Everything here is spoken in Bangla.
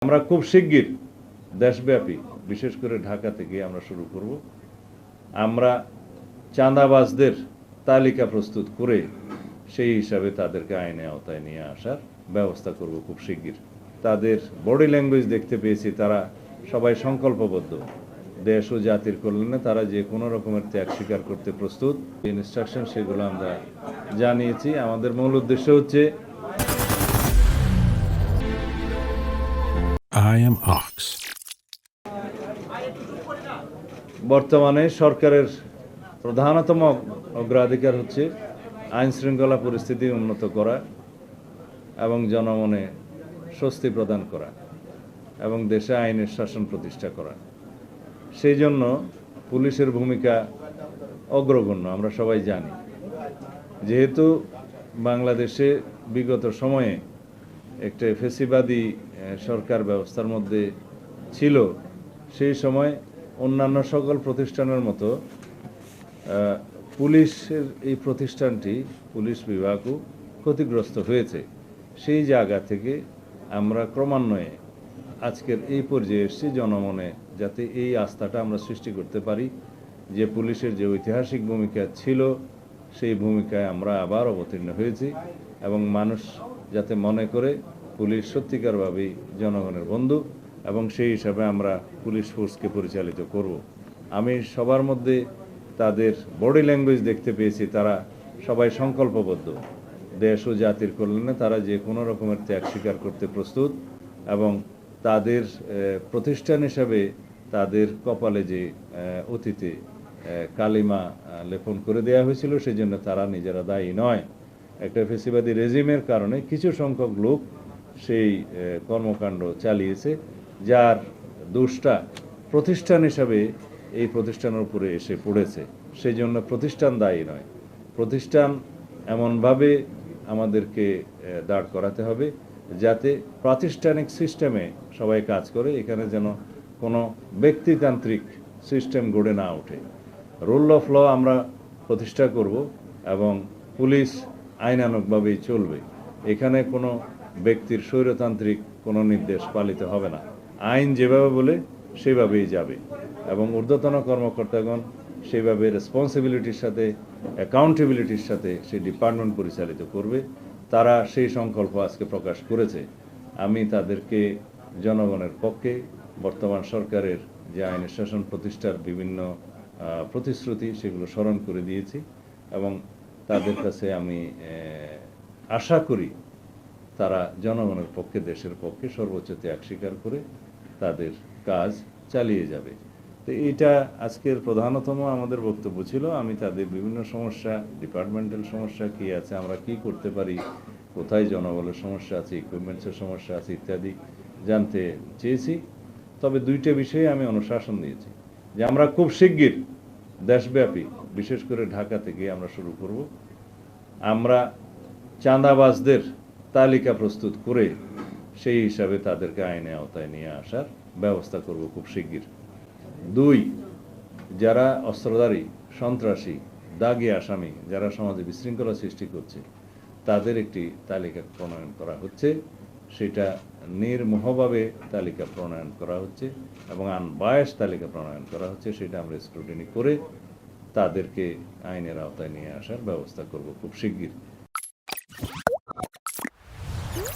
আমরা খুব শিগগির দেশব্যাপী বিশেষ করে ঢাকা থেকে আমরা শুরু করব। আমরা চাঁদাবাজদের তালিকা প্রস্তুত করে সেই হিসাবে তাদেরকে আইনের আওতায় নিয়ে আসার ব্যবস্থা করব খুব শিগগির। তাদের বডি ল্যাঙ্গুয়েজ দেখতে পেয়েছি, তারা সবাই সংকল্পবদ্ধ। দেশ ও জাতির কল্যাণে তারা যে কোনো রকমের ত্যাগ স্বীকার করতে প্রস্তুত। ইনস্ট্রাকশন সেগুলো আমরা জানিয়েছি। আমাদের মূল উদ্দেশ্য হচ্ছে I am Ox. বর্তমানে সরকারের প্রধানতম অগ্রাধিকার হচ্ছে আইন শৃঙ্খলা পরিস্থিতি উন্নত করা এবং জনমনে স্বস্তি প্রদান করা এবং দেশে আইনের শাসন প্রতিষ্ঠা করা। সেই জন্য পুলিশের ভূমিকা অগ্রগণ্য, আমরা সবাই জানি। যেহেতু বাংলাদেশে বিগত সময়ে একটা ফ্যাসিবাদী সরকার ব্যবস্থার মধ্যে ছিল, সেই সময় অন্যান্য সকল প্রতিষ্ঠানের মতো পুলিশের এই প্রতিষ্ঠানটি, পুলিশ বিভাগও ক্ষতিগ্রস্ত হয়েছে। সেই জায়গা থেকে আমরা ক্রমান্বয়ে আজকের এই পর্যায়ে এসেছি, জনমনে যাতে এই আস্থাটা আমরা সৃষ্টি করতে পারি যে পুলিশের যে ঐতিহাসিক ভূমিকা ছিল সেই ভূমিকায় আমরা আবার অবতীর্ণ হয়েছি এবং মানুষ যাতে মনে করে পুলিশ সত্যিকারভাবেই জনগণের বন্ধু এবং সেই হিসাবে আমরা পুলিশ ফোর্সকে পরিচালিত করব। আমি সবার মধ্যে তাদের বডি ল্যাঙ্গুয়েজ দেখতে পেয়েছি, তারা সবাই সংকল্পবদ্ধ। দেশ ও জাতির কল্যাণে তারা যে কোনো রকমের ত্যাগ স্বীকার করতে প্রস্তুত এবং তাদের প্রতিষ্ঠান হিসাবে তাদের কপালে যে অতীতে কালিমা লেপন করে দেওয়া হয়েছিল সেজন্য তারা নিজেরা দায়ী নয়। একটা ফ্যাসিবাদী রেজিমের কারণে কিছু সংখ্যক লোক সেই কর্মকাণ্ড চালিয়েছে, যার দোষটা প্রতিষ্ঠান হিসাবে এই প্রতিষ্ঠানের উপরে এসে পড়েছে। সেই জন্য প্রতিষ্ঠান দায়ী নয়। প্রতিষ্ঠান এমনভাবে আমাদেরকে দাঁড় করাতে হবে যাতে প্রাতিষ্ঠানিক সিস্টেমে সবাই কাজ করে, এখানে যেন কোনো ব্যক্তিতান্ত্রিক সিস্টেম গড়ে না ওঠে। রুল অফ ল আমরা প্রতিষ্ঠা করব এবং পুলিশ আইনানুগভাবেই চলবে। এখানে কোনো ব্যক্তির স্বৈরতান্ত্রিক কোনো নির্দেশ পালিত হবে না। আইন যেভাবে বলে সেভাবেই যাবে এবং ঊর্ধ্বতন কর্মকর্তাগণ সেভাবে রেসপন্সিবিলিটির সাথে, অ্যাকাউন্টেবিলিটির সাথে সেই ডিপার্টমেন্ট পরিচালিত করবে। তারা সেই সংকল্প আজকে প্রকাশ করেছে। আমি তাদেরকে জনগণের পক্ষে বর্তমান সরকারের যে আইনের শাসন প্রতিষ্ঠার বিভিন্ন প্রতিশ্রুতি সেগুলো স্মরণ করে দিয়েছি এবং তাদের কাছে আমি আশা করি তারা জনগণের পক্ষে, দেশের পক্ষে সর্বোচ্চ ত্যাগ স্বীকার করে তাদের কাজ চালিয়ে যাবে। তো এটা আজকের প্রধানতম আমাদের বক্তব্য ছিল। আমি তাদের বিভিন্ন সমস্যা, ডিপার্টমেন্টাল সমস্যা কী আছে, আমরা কি করতে পারি, কোথায় জনবলের সমস্যা আছে, ইকুইপমেন্টসের সমস্যা আছে ইত্যাদি জানতে চেয়েছি। তবে দুইটা বিষয়ে আমি অনুশাসন দিয়েছি যে আমরা খুব শিগগির দেশব্যাপী বিশেষ করে ঢাকা থেকে আমরা শুরু করব। আমরা চাঁদাবাজদের তালিকা প্রস্তুত করে সেই হিসাবে তাদেরকে আইনের আওতায় নিয়ে আসার ব্যবস্থা করব খুব শিগগির। 2, যারা অস্ত্রধারী, সন্ত্রাসী, দাগী আসামি, যারা সমাজে বিশৃঙ্খলা সৃষ্টি করছে তাদের একটি তালিকা প্রণয়ন করা হচ্ছে। সেটা নির্মোহভাবে তালিকা প্রণয়ন করা হচ্ছে এবং আনবায়াস তালিকা প্রণয়ন করা হচ্ছে। সেটা আমরা স্ক্রুটিনি করে তাদেরকে আইনের আওতায় নিয়ে আসার ব্যবস্থা করব খুব শিগগির।